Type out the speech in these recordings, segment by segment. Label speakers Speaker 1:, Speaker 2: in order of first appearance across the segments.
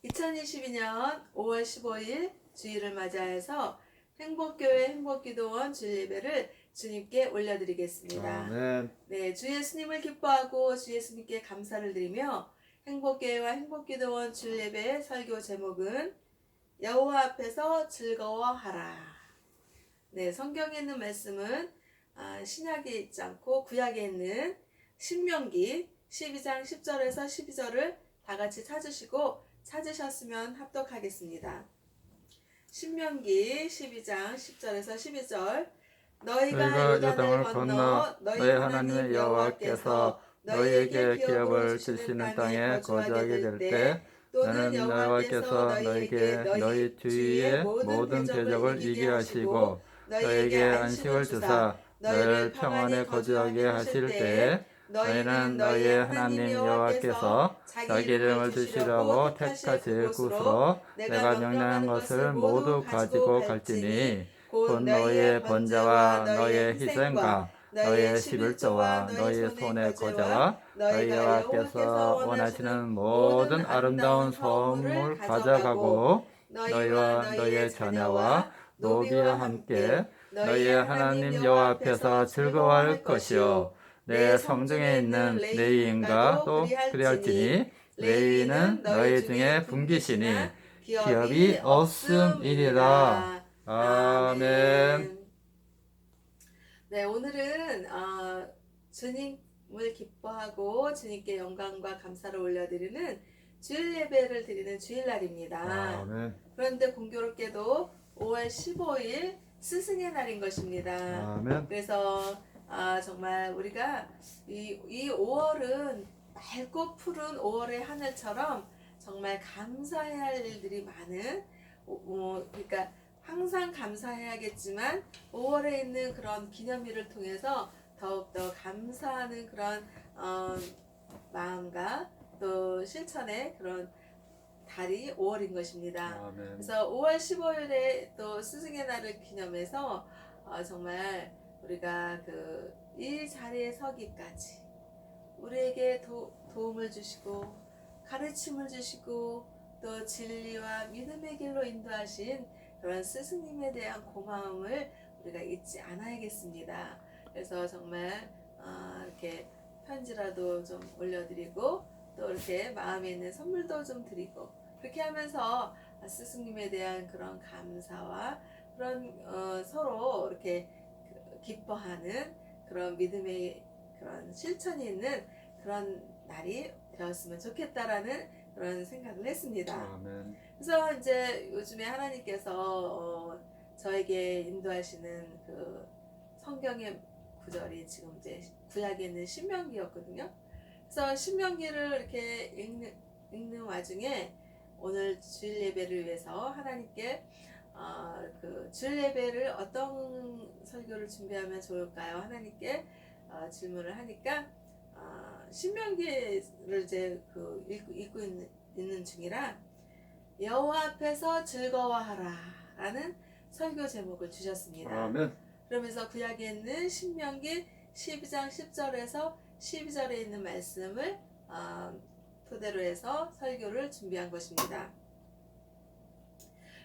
Speaker 1: 2022년 5월 15일 주일을 맞이해서 행복교회 행복기도원 주일 예배를 주님께 올려드리겠습니다.
Speaker 2: 아멘.
Speaker 1: 네, 주 예수님을 기뻐하고 주 예수님께 감사를 드리며 행복교회와 행복기도원 주일 예배의 설교 제목은 여호와 앞에서 즐거워하라. 네, 성경에 있는 말씀은 신약에 있지 않고 구약에 있는 신명기 12장 10절에서 12절을 다 같이 찾으시고 찾으셨으면 합독하겠습니다. 신명기 12장 10절에서 12절 너희가 요단을 건너 너희 하나님의 여호와께서 너희에게 기업을 주시는 땅에 거주하게 될 때 또는 여호와께서 너희에게 너희 주위의 모든 대적을 이기게 하시고 너희에게 안식을 주사 너희를 평안에 거주하게 하실 때에 너희는 너희의 하나님 여호와께서 자기 이름을 두시려고 택하실 곳으로 내가 명령한 것을 모두 가지고 갈지니 곧 너희의 번제와 너희의 희생과 너희의 11조와 너희의 손의 거제와 너희 여호와께서 원하시는 모든 아름다운 선물 가져가고 너희와 너희의 자녀와 노비와 함께 너희의 하나님 여호와 앞에서 즐거워할 것이요 내 성중에 있는 레위인과 또 그리할지니 레위인은 너희 중에 분기시니 기업이 없음이니라. 아멘. 네, 오늘은 주님을 기뻐하고 주님께 영광과 감사를 올려드리는 주일 예배를 드리는 주일날입니다.
Speaker 2: 아멘.
Speaker 1: 그런데 공교롭게도 5월 15일 스승의 날인 것입니다.
Speaker 2: 아멘.
Speaker 1: 그래서 정말 우리가 이 5월은 맑고 푸른 5월의 하늘처럼 정말 감사해야 할 일들이 많은 그러니까 항상 감사해야겠지만 5월에 있는 그런 기념일을 통해서 더욱더 감사하는 그런 마음과 또 실천의 그런 달이 5월인 것입니다.
Speaker 2: 아멘.
Speaker 1: 그래서 5월 15일에 또 스승의 날을 기념해서 정말 우리가 이 자리에 서기까지 우리에게 도움을 주시고 가르침을 주시고 또 진리와 믿음의 길로 인도하신 그런 스승님에 대한 고마움을 우리가 잊지 않아야겠습니다. 그래서 정말 이렇게 편지라도 좀 올려드리고 또 이렇게 마음에 있는 선물도 좀 드리고 그렇게 하면서 스승님에 대한 그런 감사와 그런 서로 이렇게 기뻐하는 그런 믿음의 그런 실천이 있는 그런 날이 되었으면 좋겠다라는 그런 생각을 했습니다.
Speaker 2: 아멘.
Speaker 1: 그래서 이제 요즘에 하나님께서 저에게 인도하시는 그 성경의 구절이 지금 이제 구약에 있는 신명기였거든요. 그래서 신명기를 이렇게 읽는 와중에 오늘 주일 예배를 위해서 하나님께 그 주일 예배를 어떤 설교를 준비하면 좋을까요? 하나님께 질문을 하니까 신명기를 이제 읽고 있는 중이라 여호와 앞에서 즐거워하라 라는 설교 제목을 주셨습니다.
Speaker 2: 아멘.
Speaker 1: 그러면서 구약에 있는 신명기 12장 10절에서 12절에 있는 말씀을 토대로 해서 설교를 준비한 것입니다.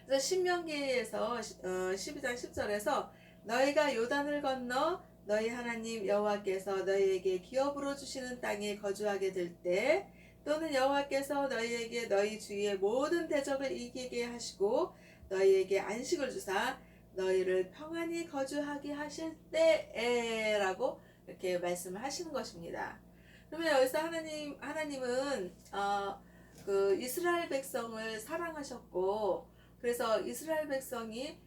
Speaker 1: 그래서 신명기에서 12장 10절에서 너희가 요단을 건너 너희 하나님 여호와께서 너희에게 기업으로 주시는 땅에 거주하게 될 때 또는 여호와께서 너희에게 너희 주위의 모든 대적을 이기게 하시고 너희에게 안식을 주사 너희를 평안히 거주하게 하실 때에라고 이렇게 말씀을 하시는 것입니다. 그러면 여기서 하나님은 그 이스라엘 백성을 사랑하셨고 그래서 이스라엘 백성이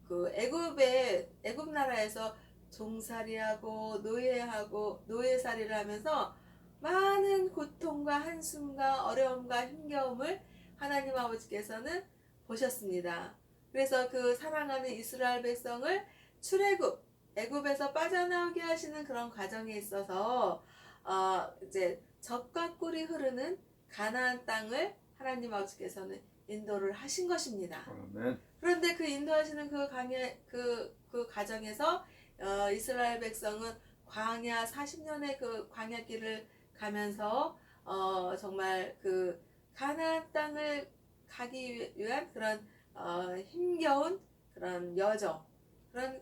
Speaker 1: 그 애굽 나라에서 종살이하고 노예살이를 하면서 많은 고통과 한숨과 어려움과 힘겨움을 하나님 아버지께서는 보셨습니다. 그래서 그 사랑하는 이스라엘 백성을 출애굽 애굽에서 빠져나오게 하시는 그런 과정에 있어서 이제 젖과 꿀이 흐르는 가나안 땅을 하나님 아버지께서는 인도를 하신 것입니다.
Speaker 2: 아멘.
Speaker 1: 그런데 그 인도하시는 그 과정에서 이스라엘 백성은 광야 40년의 그 광야길을 가면서 정말 그 가나안 땅을 가기 위한 그런 힘겨운 그런 여정, 그런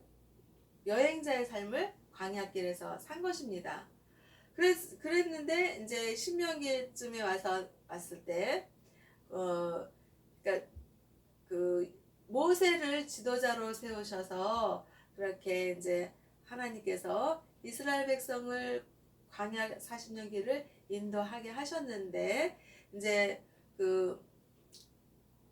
Speaker 1: 여행자의 삶을 광야길에서 산 것입니다. 그랬는데 이제 신명기쯤에 왔을 때, 그러니까 그 모세를 지도자로 세우셔서 그렇게 이제 하나님께서 이스라엘 백성을 광야 40년 길을 인도하게 하셨는데, 이제 그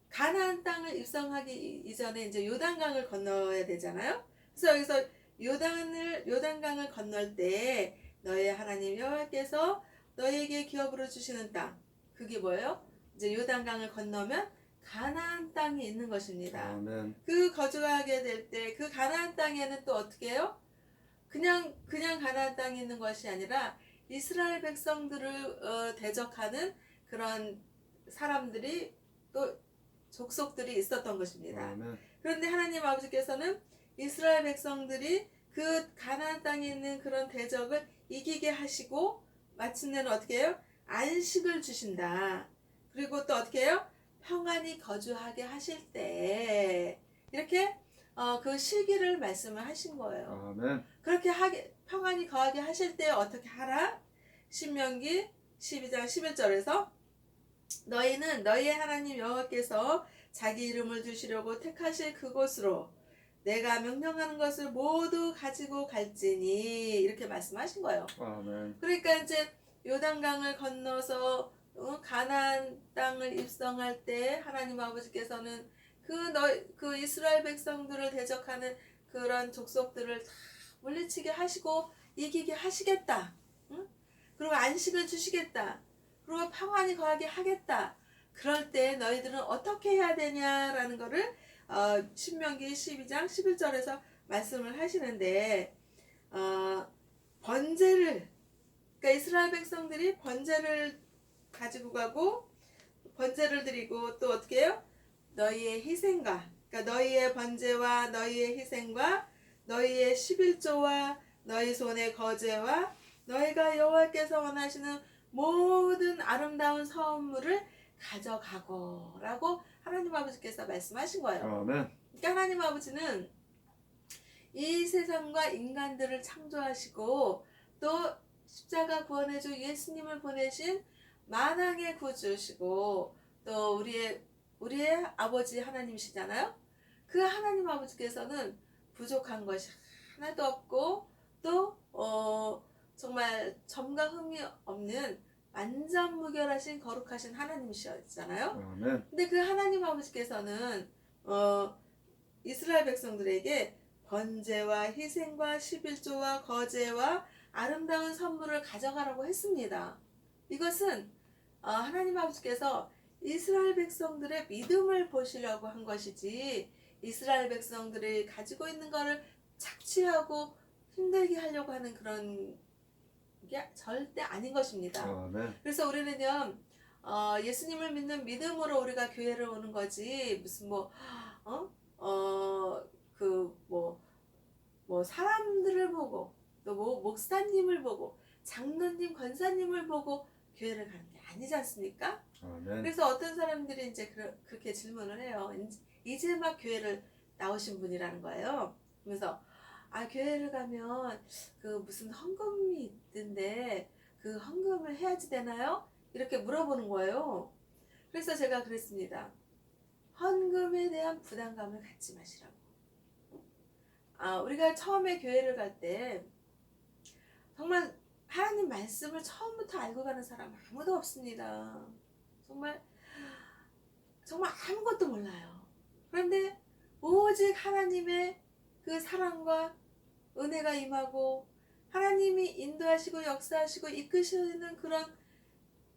Speaker 1: 가나안 땅을 입성하기 이전에 이제 요단강을 건너야 되잖아요. 그래서 여기서 요단강을 건널 때 너의 하나님 여호와께서 너에게 기업으로 주시는 땅, 그게 뭐예요? 이제 요단강을 건너면 가나안 땅이 있는 것입니다.
Speaker 2: 아멘.
Speaker 1: 그 거주하게 될 때 그 가나안 땅에는 또 어떻게 해요? 그냥 가나안 땅에 있는 것이 아니라 이스라엘 백성들을 대적하는 그런 사람들이 또 족속들이 있었던 것입니다.
Speaker 2: 아멘.
Speaker 1: 그런데 하나님 아버지께서는 이스라엘 백성들이 그 가나안 땅에 있는 그런 대적을 이기게 하시고 마침내는 어떻게 해요? 안식을 주신다. 그리고 또 어떻게 해요? 평안히 거주하게 하실 때 이렇게 그 시기를 말씀을 하신 거예요.
Speaker 2: 아멘.
Speaker 1: 그렇게 평안히 거하게 하실 때 어떻게 하라? 신명기 12장 11절에서 너희는 너희의 하나님 여호와께서 자기 이름을 두시려고 택하실 그곳으로 내가 명령하는 것을 모두 가지고 갈지니, 이렇게 말씀하신 거예요.
Speaker 2: 아멘.
Speaker 1: 그러니까 이제 요단강을 건너서 가나안 땅을 입성할 때 하나님 아버지께서는 그 이스라엘 백성들을 대적하는 그런 족속들을 다 물리치게 하시고 이기게 하시겠다. 응? 그리고 안식을 주시겠다. 그리고 평안히 거하게 하겠다. 그럴 때 너희들은 어떻게 해야 되냐라는 거를 신명기 12장 11절에서 말씀을 하시는데, 번제를, 그러니까 이스라엘 백성들이 번제를 가지고 가고 번제를 드리고 또 어떻게 해요? 너희의 희생과, 그러니까 너희의 번제와 너희의 희생과 너희의 11조와 너희 손의 거제와 너희가 여호와께서 원하시는 모든 아름다운 선물을 가져가고 라고 하나님 아버지께서 말씀하신 거예요.
Speaker 2: 아멘.
Speaker 1: 그러니까 하나님 아버지는 이 세상과 인간들을 창조하시고 또 십자가 구원해주 예수님을 보내신 만왕의 구주시고 또 우리의 아버지 하나님이시잖아요. 그 하나님 아버지께서는 부족한 것이 하나도 없고 또 정말 점과 흠이 없는 완전 무결하신 거룩하신 하나님이시잖아요.
Speaker 2: 아멘.
Speaker 1: 근데 그 하나님 아버지께서는 이스라엘 백성들에게 번제와 희생과 11조와 거제와 아름다운 선물을 가져가라고 했습니다. 이것은 하나님 아버지께서 이스라엘 백성들의 믿음을 보시려고 한 것이지 이스라엘 백성들이 가지고 있는 것을 착취하고 힘들게 하려고 하는 그런 게 절대 아닌 것입니다.
Speaker 2: 아멘.
Speaker 1: 그래서 우리는요, 예수님을 믿는 믿음으로 우리가 교회를 오는 거지 무슨 사람들을 보고 또 목사님을 보고 장로님 권사님을 보고 교회를 가는 게 아니지 않습니까?
Speaker 2: 아멘.
Speaker 1: 그래서 어떤 사람들이 이제 그렇게 질문을 해요. 이제 막 교회를 나오신 분이라는 거예요. 그래서 교회를 가면 그 무슨 헌금이 있던데 그 헌금을 해야지 되나요? 이렇게 물어보는 거예요. 그래서 제가 그랬습니다. 헌금에 대한 부담감을 갖지 마시라고. 우리가 처음에 교회를 갈 때 정말 하나님 말씀을 처음부터 알고 가는 사람 아무도 없습니다. 정말 아무것도 몰라요. 그런데 오직 하나님의 그 사랑과 은혜가 임하고 하나님이 인도하시고 역사하시고 이끄시는 그런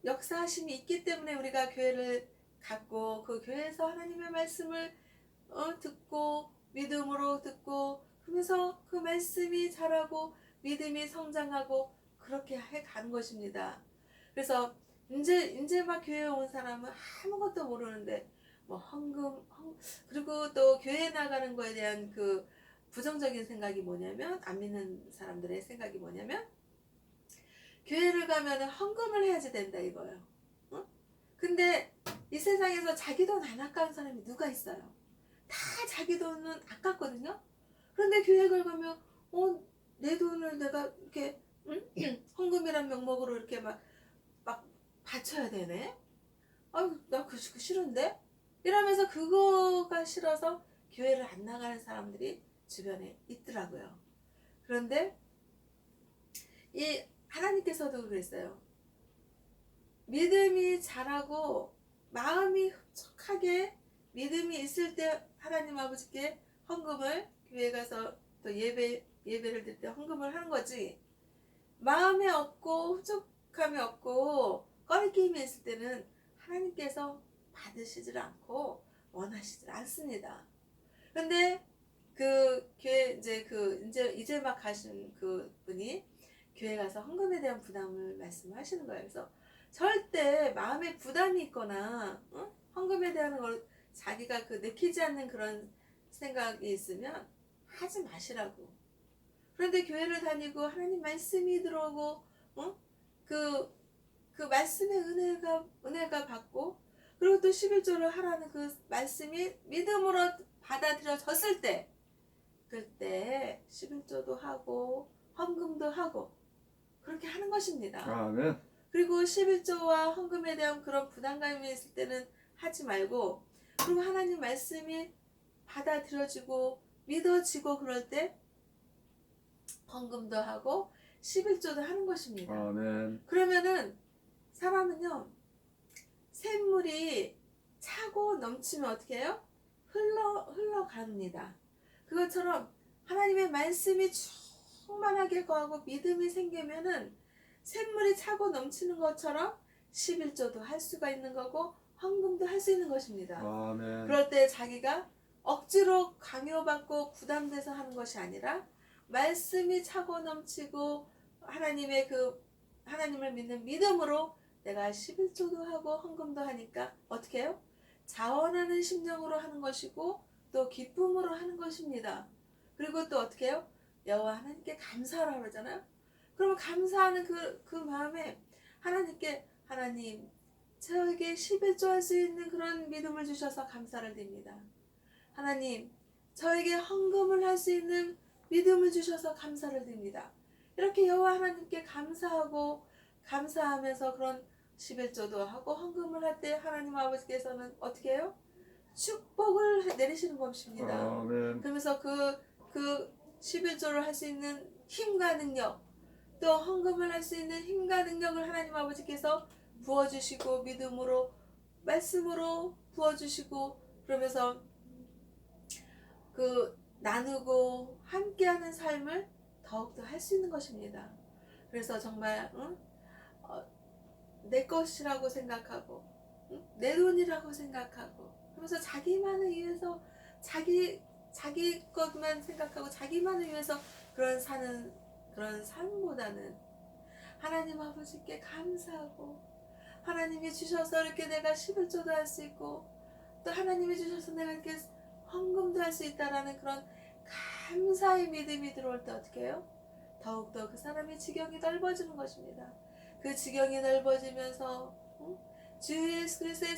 Speaker 1: 역사하심이 있기 때문에 우리가 교회를 갔고 그 교회에서 하나님의 말씀을 듣고 믿음으로 듣고 그러면서 그 말씀이 자라고 믿음이 성장하고 그렇게 해 가는 것입니다. 그래서 이제 막 교회에 온 사람은 아무것도 모르는데 헌금 그리고 또 교회 나가는 거에 대한 그 부정적인 생각이 뭐냐면, 안 믿는 사람들의 생각이 뭐냐면 교회를 가면 헌금을 해야지 된다 이거예요. 근데 이 세상에서 자기 돈 안 아까운 사람이 누가 있어요? 다 자기 돈은 아깝거든요. 그런데 교회를 가면 내 돈을 내가 이렇게 헌금이란 명목으로 이렇게 막 바쳐야 되네. 아유 나 그거 싫은데? 이러면서 그거가 싫어서 교회를 안 나가는 사람들이 주변에 있더라고요. 그런데 이 하나님께서도 그랬어요. 믿음이 자라고 마음이 흡족하게 믿음이 있을 때 하나님 아버지께 헌금을 교회 가서 또 예배를 드릴 때 헌금을 하는 거지. 마음에 없고 흡족함이 없고 꺼리낌이 있을 때는 하나님께서 받으시질 않고 원하시질 않습니다. 근데 그 교회 이제 막 가신 그 분이 교회 가서 헌금에 대한 부담을 말씀하시는 거예요. 그래서 절대 마음에 부담이 있거나 헌금에 대한 걸 자기가 내키지 않는 그런 생각이 있으면 하지 마시라고. 그런데 교회를 다니고 하나님 말씀이 들어오고 그 말씀의 은혜가 받고 그리고 또 11조를 하라는 그 말씀이 믿음으로 받아들여졌을 때 그때 11조도 하고 헌금도 하고 그렇게 하는 것입니다.
Speaker 2: 아멘.
Speaker 1: 그리고 11조와 헌금에 대한 그런 부담감이 있을 때는 하지 말고 그리고 하나님 말씀이 받아들여지고 믿어지고 그럴 때 헌금도 하고 11조도 하는 것입니다.
Speaker 2: 아멘.
Speaker 1: 그러면은 사람은요 샘물이 차고 넘치면 어떻게 해요? 흘러갑니다. 그것처럼 하나님의 말씀이 충만하게 거하고 믿음이 생기면은 샘물이 차고 넘치는 것처럼 11조도 할 수가 있는 거고 헌금도 할 수 있는 것입니다.
Speaker 2: 아멘.
Speaker 1: 그럴 때 자기가 억지로 강요받고 부담돼서 하는 것이 아니라 말씀이 차고 넘치고 하나님을 믿는 믿음으로 내가 11조도 하고 헌금도 하니까 어떻게 해요? 자원하는 심령으로 하는 것이고 또 기쁨으로 하는 것입니다. 그리고 또 어떻게 해요? 여호와 하나님께 감사하라 그러잖아요. 그러면 감사하는 그 마음에 하나님께 하나님 저에게 11조 할 수 있는 그런 믿음을 주셔서 감사를 드립니다. 하나님 저에게 헌금을 할 수 있는 믿음을 주셔서 감사를 드립니다. 이렇게 여호와 하나님께 감사하면서 그런 11조도 하고 헌금을 할 때 하나님 아버지께서는 어떻게 해요? 축복을 내리시는 것입니다.
Speaker 2: 아멘.
Speaker 1: 그러면서 그 11조를 할 수 있는 힘과 능력 또 헌금을 할 수 있는 힘과 능력을 하나님 아버지께서 부어주시고 믿음으로 말씀으로 부어주시고 그러면서 나누고 함께하는 삶을 더욱더 할 수 있는 것입니다. 그래서 정말 내 것이라고 생각하고 내 돈이라고 생각하고 그러면서 자기만을 위해서 자기 것만 생각하고 자기만을 위해서 사는 그런 삶보다는 하나님 아버지께 감사하고 하나님이 주셔서 이렇게 내가 11조도 할 수 있고 또 하나님이 주셔서 내가 이렇게 헌금도 할 수 있다라는 그런 감사의 믿음이 들어올 때 어떻게 해요? 더욱더 그 사람의 지경이 넓어지는 것입니다. 그 지경이 넓어지면서 주 예수 그리스도의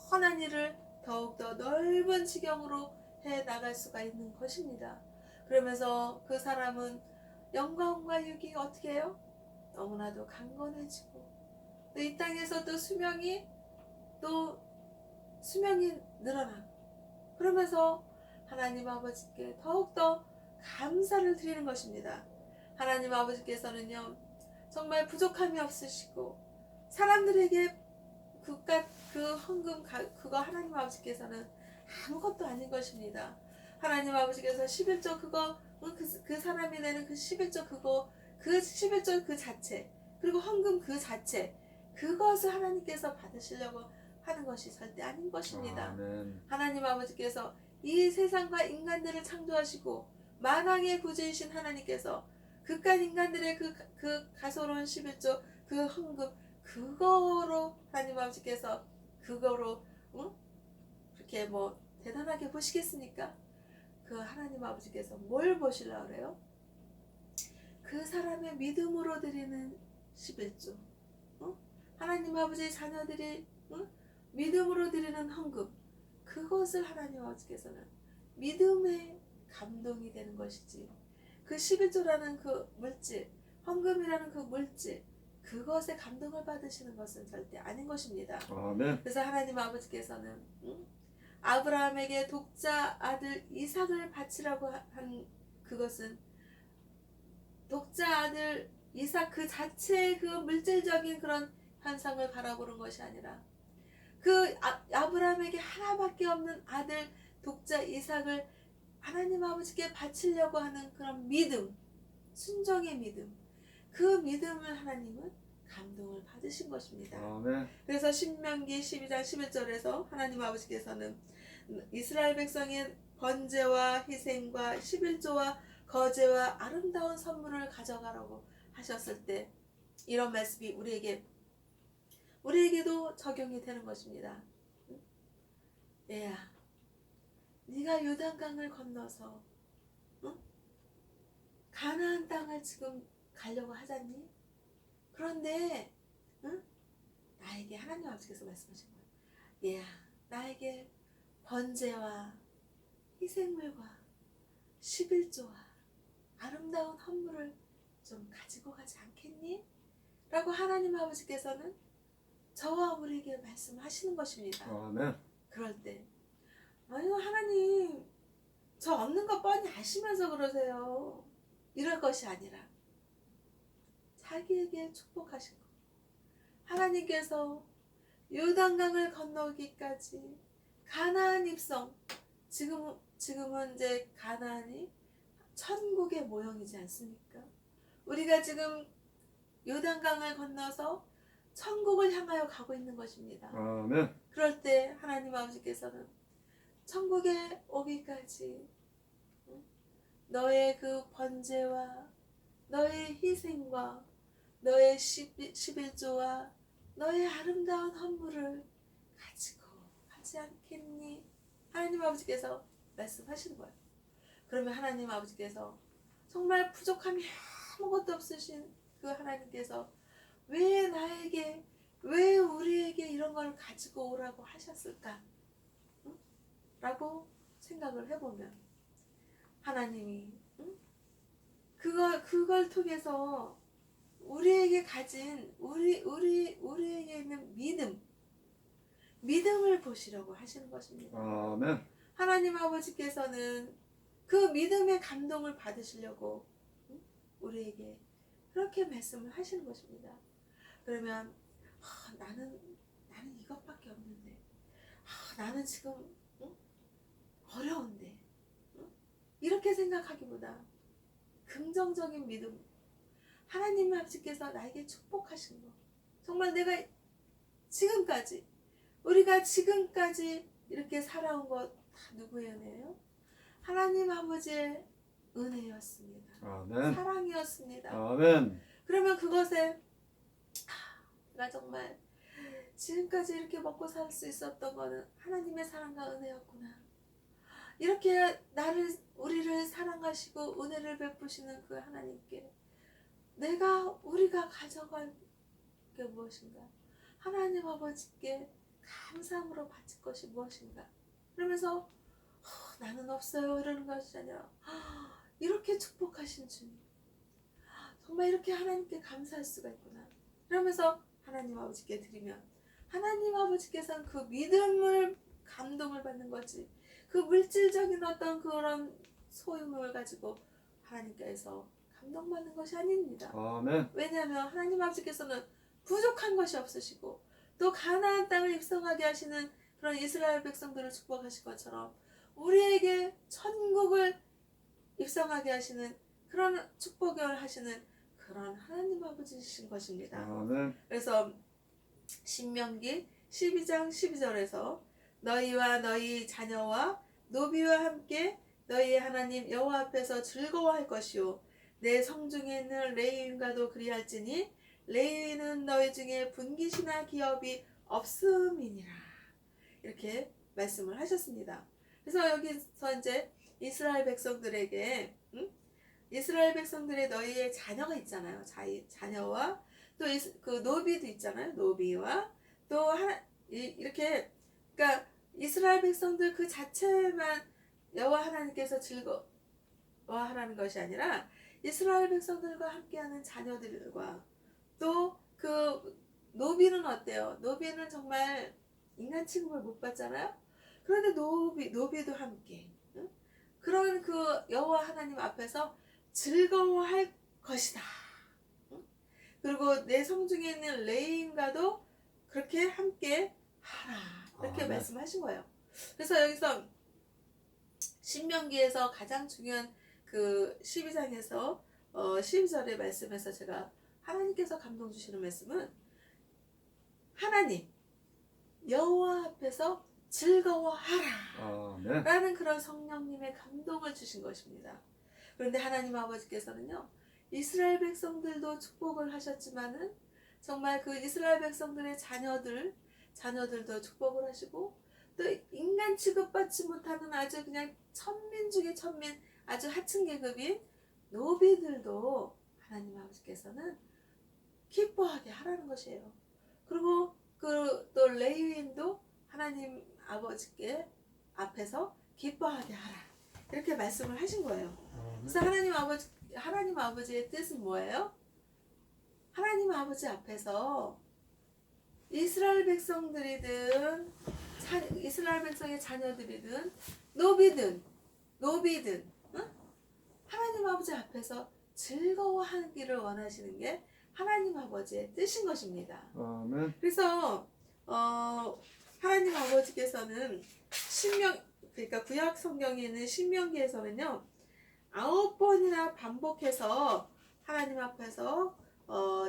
Speaker 1: 선한 일을 더욱더 넓은 지경으로 해 나갈 수가 있는 것입니다. 그러면서 그 사람은 영광과 육이 어떻게 해요? 너무나도 강건해지고 또 이 땅에서 또 수명이 늘어나고 그러면서 하나님 아버지께 더욱더 감사를 드리는 것입니다. 하나님 아버지께서는요 정말 부족함이 없으시고 사람들에게 그 헌금 그거 하나님 아버지께서는 아무것도 아닌 것입니다. 하나님 아버지께서 11조 그 사람이 내는 그 11조 그 11조 그 자체 그리고 헌금 그 자체 그것을 하나님께서 받으시려고 하는 것이 절대 아닌 것입니다.
Speaker 2: 아멘.
Speaker 1: 하나님 아버지께서 이 세상과 인간들을 창조하시고 만왕의 구주이신 하나님께서 그깟 인간들의 그 가소로운 11조 그 헌금 그거로 하나님 아버지께서 그거로 그렇게 대단하게 보시겠습니까? 그 하나님 아버지께서 뭘 보시려고 그래요? 그 사람의 믿음으로 드리는 11조 하나님 아버지 자녀들이 믿음으로 드리는 헌금, 그것을 하나님 아버지께서는 믿음의 감동이 되는 것이지, 그 11조라는 그 물질, 헌금이라는 그 물질, 그것에 감동을 받으시는 것은 절대 아닌 것입니다.
Speaker 2: 아멘.
Speaker 1: 그래서 하나님 아버지께서는 아브라함에게 독자 아들 이삭을 바치라고 한 그것은 독자 아들 이삭 그 자체의 그 물질적인 그런 현상을 바라보는 것이 아니라 그 아브라함에게 하나밖에 없는 아들 독자 이삭을 하나님 아버지께 바치려고 하는 그런 믿음, 순종의 믿음, 그 믿음을 하나님은 감동을 받으신 것입니다.
Speaker 2: 아멘.
Speaker 1: 그래서 신명기 12장 11절에서 하나님 아버지께서는 이스라엘 백성의 번제와 희생과 11조와 거제와 아름다운 선물을 가져가라고 하셨을 때 이런 말씀이 우리에게도 적용이 되는 것입니다. 얘야, 네가 요단강을 건너서 가나안 땅을 지금 가려고 하잖니? 그런데 나에게 하나님 아버지께서 말씀하신 거예요. 얘야, 나에게 번제와 희생물과 11조와 아름다운 헌물을 좀 가지고 가지 않겠니? 라고 하나님 아버지께서는 저와 우리에게 말씀하시는 것입니다.
Speaker 2: 아멘.
Speaker 1: 그럴 때 아유 하나님 저 없는 거 뻔히 아시면서 그러세요. 이럴 것이 아니라 자기에게 축복하신 것. 하나님께서 요단강을 건너기까지 가나안 입성, 지금은 이제 가나안이 천국의 모형이지 않습니까? 우리가 지금 요단강을 건너서 천국을 향하여 가고 있는 것입니다.
Speaker 2: 아멘.
Speaker 1: 그럴 때 하나님 아버지께서는 천국에 오기까지 너의 그 번제와 너의 희생과 너의 11조와 너의 아름다운 헌물을 가지고 하지 않겠니? 하나님 아버지께서 말씀하시는 거예요. 그러면 하나님 아버지께서 정말 부족함이 아무것도 없으신 그 하나님께서 왜 나에게, 왜 우리에게 이런 걸 가지고 오라고 하셨을까? 라고 생각을 해보면 하나님이 그걸 통해서 우리에게 가진 우리에게 있는 믿음을 보시려고 하시는 것입니다.
Speaker 2: 아멘.
Speaker 1: 하나님 아버지께서는 그 믿음의 감동을 받으시려고 우리에게 그렇게 말씀을 하시는 것입니다. 그러면 나는 이것밖에 없는데, 나는 지금 어려운데, 이렇게 생각하기보다 긍정적인 믿음, 하나님 아버지께서 나에게 축복하신 거, 정말 내가 지금까지, 우리가 지금까지 이렇게 살아온 것 다 누구의 은혜예요? 하나님 아버지의 은혜였습니다.
Speaker 2: 아멘.
Speaker 1: 사랑이었습니다.
Speaker 2: 아멘.
Speaker 1: 그러면 그것에 나 정말 지금까지 이렇게 먹고 살 수 있었던 거는 하나님의 사랑과 은혜였구나. 이렇게 우리를 사랑하시고 은혜를 베푸시는 그 하나님께 우리가 가져갈 게 무엇인가? 하나님 아버지께 감사함으로 바칠 것이 무엇인가? 그러면서 나는 없어요 이러는 것이 아니라 이렇게 축복하신 주님, 정말 이렇게 하나님께 감사할 수가 있구나. 그러면서 하나님 아버지께 드리면 하나님 아버지께서는 그 믿음을 감동을 받는 거지, 그 물질적인 어떤 그런 소유물을 가지고 하나님께서 감동받는 것이 아닙니다.
Speaker 2: 아멘.
Speaker 1: 왜냐하면 하나님 아버지께서는 부족한 것이 없으시고 또 가나안 땅을 입성하게 하시는 그런 이스라엘 백성들을 축복하실 것처럼 우리에게 천국을 입성하게 하시는 그런 축복을 하시는 그런 하나님 아버지이신 것입니다.
Speaker 2: 아멘.
Speaker 1: 그래서 신명기 12장 12절에서 너희와 너희 자녀와 노비와 함께 너희의 하나님 여호와 앞에서 즐거워할 것이요 내 성중에 있는 레위인과도 그리할지니 레위인은 너희 중에 분깃이나 기업이 없음이니라. 이렇게 말씀을 하셨습니다. 그래서 여기서 이제 이스라엘 백성들에게 이스라엘 백성들의 너희의 자녀가 있잖아요. 자녀와 또 그 노비도 있잖아요. 노비와 또 이렇게 그러니까 이스라엘 백성들 그 자체만 여호와 하나님께서 즐거워하라는 것이 아니라 이스라엘 백성들과 함께하는 자녀들과 또 그 노비는 어때요? 노비는 정말 인간 취급을 못 받잖아요. 그런데 노비도 함께 응? 그런 그 여호와 하나님 앞에서 즐거워할 것이다. 응? 그리고 내 성중에 있는 레인과도 그렇게 함께 하라. 이렇게
Speaker 2: 네.
Speaker 1: 말씀하신 거예요. 그래서 여기서 신명기에서 가장 중요한 그 12장에서 12절의 말씀에서 제가 하나님께서 감동 주시는 말씀은 하나님 여호와 앞에서 즐거워하라
Speaker 2: 네.
Speaker 1: 라는 그런 성령님의 감동을 주신 것입니다. 그런데 하나님 아버지께서는요 이스라엘 백성들도 축복을 하셨지만은 정말 그 이스라엘 백성들의 자녀들도 축복을 하시고 또 인간 취급받지 못하는 아주 그냥 천민 중에 천민 아주 하층 계급인 노비들도 하나님 아버지께서는 기뻐하게 하라는 것이에요. 그리고 그 또 레위인도 하나님 아버지께 앞에서 기뻐하게 하라 이렇게 말씀을 하신 거예요. 그래서 하나님 아버지의 뜻은 뭐예요? 하나님 아버지 앞에서 이스라엘 백성들이든 이스라엘 백성의 자녀들이든 노비든 응? 하나님 아버지 앞에서 즐거워하기를 원하시는 게 하나님 아버지의 뜻인 것입니다. 그래서 하나님 아버지께서는 그러니까 구약 성경에 있는 신명기에서는요 9번이나 반복해서 하나님 앞에서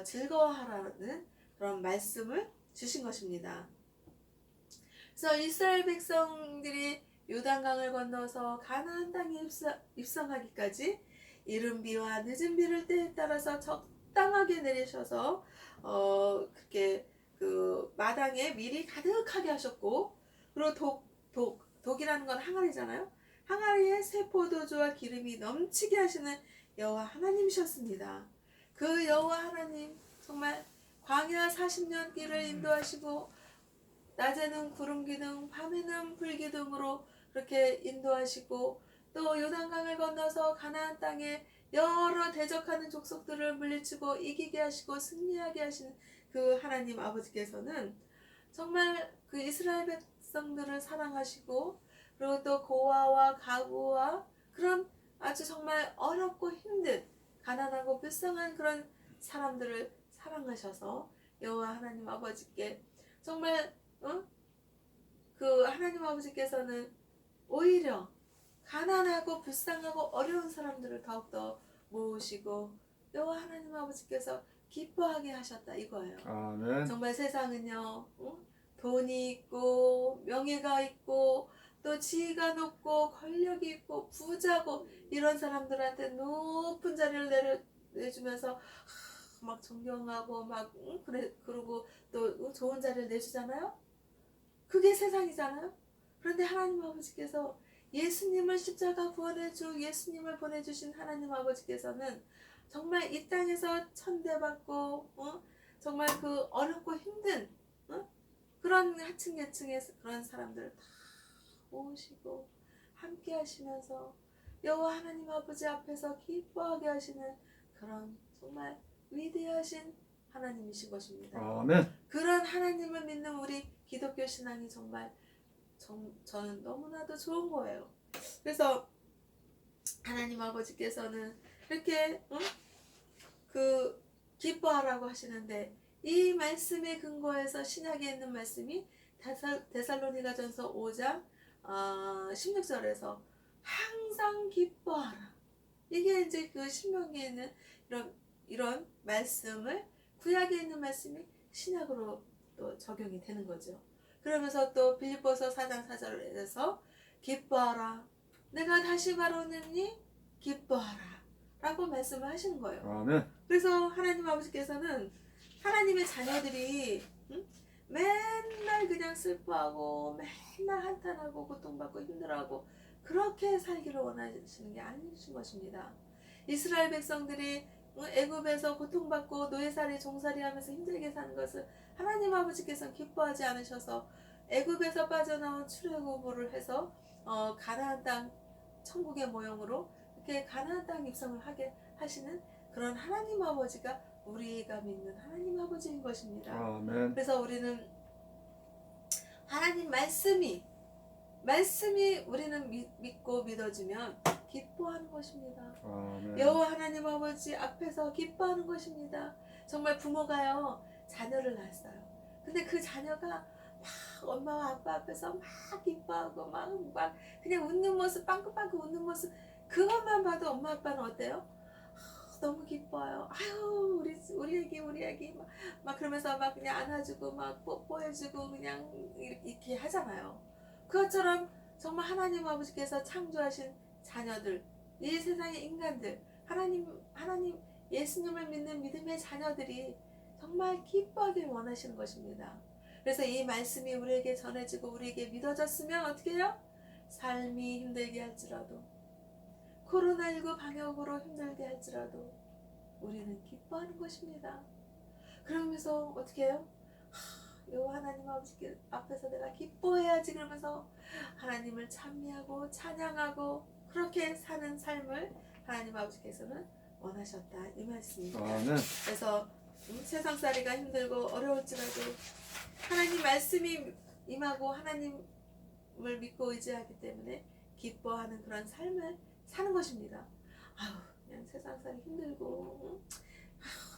Speaker 1: 즐거워하라는 그런 말씀을 주신 것입니다. 그래서 이스라엘 백성들이 요단강을 건너서 가나안 땅에 입성하기까지 이른 비와 늦은 비를 때에 따라서 적당하게 내리셔서 그렇게 그 마당에 밀이 가득하게 하셨고 그리고 독이라는 건 항아리잖아요. 항아리에 새 포도주와 기름이 넘치게 하시는 여호와 하나님이셨습니다. 그 여호와 하나님 정말 광야 40년 길을 인도하시고 낮에는 구름 기둥 밤에는 불 기둥으로 그렇게 인도하시고 또 요단강을 건너서 가나안 땅에 여러 대적하는 족속들을 물리치고 이기게 하시고 승리하게 하시는 그 하나님 아버지께서는 정말 그 이스라엘 백성들을 사랑하시고 그리고 또 고아와 가부와 그런 아주 정말 어렵고 힘든 가난하고 불쌍한 그런 사람들을 사랑하셔서 여호와 하나님 아버지께 정말 그 하나님 아버지께서는 오히려 가난하고 불쌍하고 어려운 사람들을 더욱더 모으시고 여호와 하나님 아버지께서 기뻐하게 하셨다 이거예요. 정말 세상은요 돈이 있고 명예가 있고 또 지위가 높고 권력이 있고 부자고 이런 사람들한테 높은 자리를 내주면서 막 존경하고 막 그러고 또 좋은 자리를 내주잖아요. 그게 세상이잖아요. 그런데 하나님 아버지께서 예수님을 십자가 구원의 주 예수님을 보내주신 하나님 아버지께서는 정말 이 땅에서 천대받고 정말 그 어렵고 힘든 그런 하층 계층의 그런 사람들을 다 모으시고 함께 하시면서 여호와 하나님 아버지 앞에서 기뻐하게 하시는 그런 정말 위대하신 하나님이신 것입니다. 그런 하나님을 믿는 우리 기독교 신앙이 정말 저는 너무나도 좋은 거예요. 그래서 하나님 아버지께서는 이렇게 그 기뻐하라고 하시는데 이 말씀의 근거에서 신약에 있는 말씀이 데살로니가전서 5장 16절에서 항상 기뻐하라. 이게 이제 그 신명기에 있는 이런 말씀을 구약에 있는 말씀이 신약으로 또 적용이 되는 거죠. 그러면서 또 빌립보서 4장 4절에서 기뻐하라. 내가 다시 말하노니 기뻐하라. 라고 말씀을 하시는 거예요. 그래서 하나님 아버지께서는 하나님의 자녀들이 맨날 그냥 슬퍼하고 맨날 한탄하고 고통받고 힘들어하고 그렇게 살기를 원하시는 게 아니신 것입니다. 이스라엘 백성들이 애굽에서 고통받고 노예살이 종살이 하면서 힘들게 사는 것을 하나님 아버지께서는 기뻐하지 않으셔서 애굽에서 빠져나온 출애굽을 해서 가나안 땅 천국의 모형으로 이렇게 가나안 땅 입성을 하게 하시는 그런 하나님 아버지가 우리가 믿는 하나님 아버지인 것입니다.
Speaker 2: 아멘.
Speaker 1: 그래서 우리는 하나님 말씀이 우리는 믿고 믿어지면 기뻐하는 것입니다.
Speaker 2: 아멘.
Speaker 1: 여호와 하나님 아버지 앞에서 기뻐하는 것입니다. 정말 부모가요 자녀를 낳았어요. 근데 그 자녀가 막 엄마와 아빠 앞에서 막 기뻐하고 막 그냥 웃는 모습, 빵긋빵긋 웃는 모습, 그것만 봐도 엄마 아빠는 어때요? 너무 기뻐요. 아유 우리 애기 막 그러면서 막 그냥 안아주고 막 뽀뽀해주고 그냥 이렇게 하잖아요. 그것처럼 정말 하나님 아버지께서 창조하신 자녀들, 이 세상의 인간들, 하나님 예수님을 믿는 믿음의 자녀들이 정말 기뻐하길 원하시는 것입니다. 그래서 이 말씀이 우리에게 전해지고 우리에게 믿어졌으면 어떻게 해요? 삶이 힘들게 할지라도, 코로나19 방역으로 힘들게 할지라도 우리는 기뻐하는 것입니다. 그러면서 어떻게 해요? 여호와 하나님 아버지 앞에서 내가 기뻐해야지, 그러면서 하나님을 찬미하고 찬양하고 그렇게 사는 삶을 하나님 아버지께서는 원하셨다, 이 말씀입니다.
Speaker 2: 아멘.
Speaker 1: 그래서 세상살이가 힘들고 어려울지라도 하나님 말씀이 임하고 하나님을 믿고 의지하기 때문에 기뻐하는 그런 삶을 사는 것입니다. 아우 그냥 세상살이 힘들고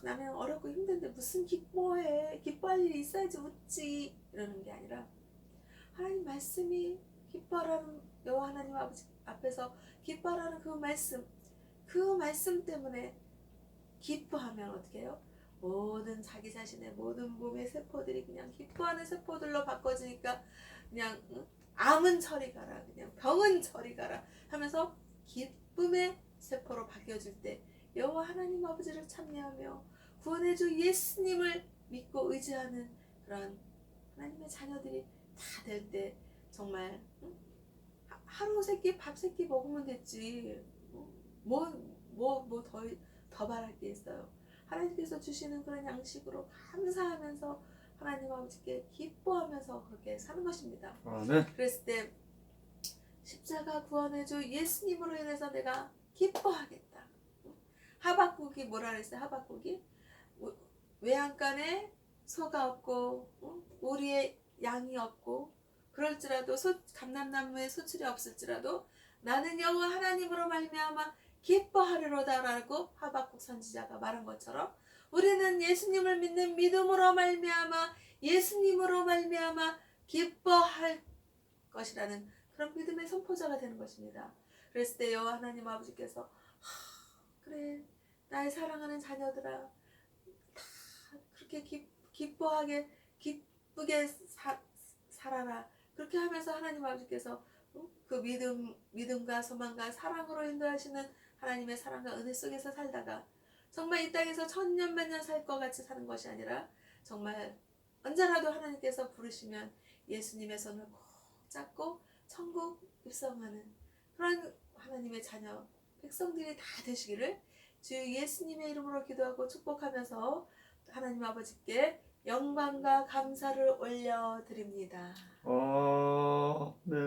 Speaker 1: 나는 어렵고 힘든데 무슨 기뻐해, 기뻐할 일이 있어야지 웃지, 이러는 게 아니라 하나님 말씀이 기뻐하라는, 여호와 하나님 아버지 앞에서 기뻐하라는 그 말씀 때문에 기뻐하면 어떻게 해요? 모든 자기 자신의 모든 몸의 세포들이 그냥 기뻐하는 세포들로 바꿔지니까 그냥 암은 저리 가라, 그냥 병은 저리 가라 하면서 기쁨의 세포로 바뀌어질 때 여호와 하나님 아버지를 찬미하며 구원해주 예수님을 믿고 의지하는 그런 하나님의 자녀들이 다 될 때 정말 하루 세끼 밥 세끼 먹으면 됐지, 더 바랄 게 있어요. 하나님께서 주시는 그런 양식으로 감사하면서 하나님 아버지께 기뻐하면서 그렇게 사는 것입니다.
Speaker 2: 아멘.
Speaker 1: 그랬을 때 십자가 구원해주 예수님으로 인해서 내가 기뻐하겠다. 하박국이 뭐라 그랬어요? 하박국이 외양간에 소가 없고 우리의 양이 없고 그럴지라도 감람나무에 소출이 없을지라도 나는 여호와 하나님으로 말미암아 기뻐하리로다라고 하박국 선지자가 말한 것처럼 우리는 예수님을 믿는 믿음으로 말미암아 기뻐할 것이라는 그런 믿음의 선포자가 되는 것입니다. 그랬을 때 여호와 하나님 아버지께서 그래 나의 사랑하는 자녀들아 다 그렇게 기뻐하게 기쁘게 살아라, 그렇게 하면서 하나님 아버지께서 그 믿음과 소망과 사랑으로 인도하시는 하나님의 사랑과 은혜 속에서 살다가 정말 이 땅에서 천년 만년 살 것 같이 사는 것이 아니라 정말 언제라도 하나님께서 부르시면 예수님의 손을 꼭 잡고 천국 입성하는 그런 하나님의 자녀 백성들이 다 되시기를 주 예수님의 이름으로 기도하고 축복하면서 하나님 아버지께 영광과 감사를 올려드립니다.
Speaker 2: 아멘.